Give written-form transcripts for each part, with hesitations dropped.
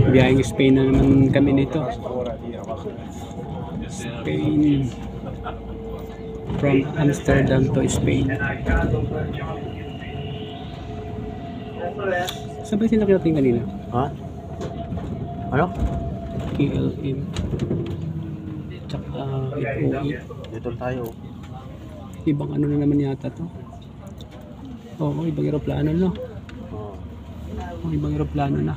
Biyaheng Spain na naman kami nito. Spain. From Amsterdam to Spain. Saan ba sila kinating kanina? Ha? Ano? KLM. Tsaka FOE. Dito tayo. Ibang ano na naman yata to. Oo, ibang aeroplano no. Oh. Ibang aeroplano na.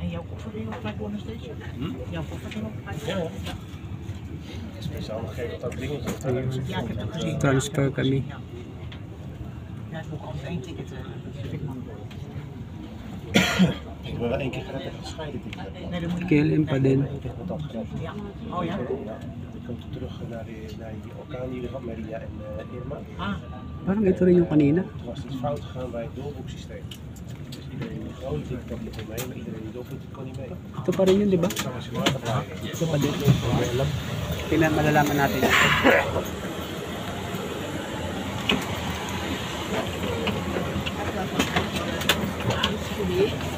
En jouw kofferding op nog steeds? Jouw kofferding op Speciaal gegeven dat dingetje. Ja, ik heb het gezien. Transfer kami. Ja, het moet altijd 1 ticket. Ik ben wel 1 keer gered en gescheiden. Nee, dan moet je... KLM pa din. 1 keer met dat gered. Ja. Oh ja? Ja. Ik kom terug naar die orkaan die er had, Maria en Irma. Ah, Parang ito rin yung kanina. Toen was iets fout gegaan bij het doorboeksysteem. Dus iedereen die gewoon die kon niet mee, maar iedereen die doorboekt kon niet mee. Ito pa rin yun, di ba? Zo was je maar te vragen. Ito pa din. Kailan malalaman natin. Yun.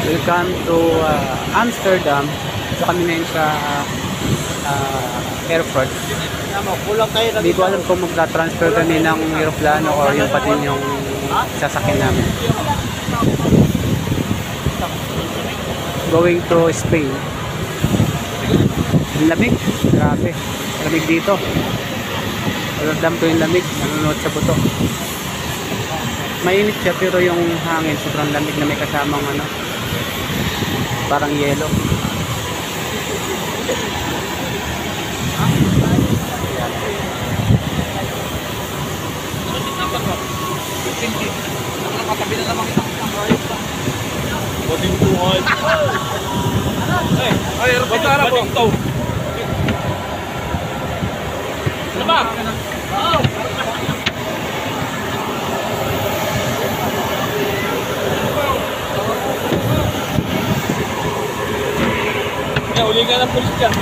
Welcome to Amsterdam. So kami na yun sa airport. Kulang tayo na Hindi ko alam kung magta-transfer kami ng aeroplano o yung pati yung sasakyan namin. Going to Spain. Ang lamig. Grabe. Lamig dito. Alam ko yung lamig. Nanonood sa buto. Mainit siya pero yung hangin sobrang lamig na may kasamang ano. Parang yelo. nakatabi na naman isang riot pa. Bading tuhan. Ay, batara po. Ano ba? Uli ka ng pulis dyan,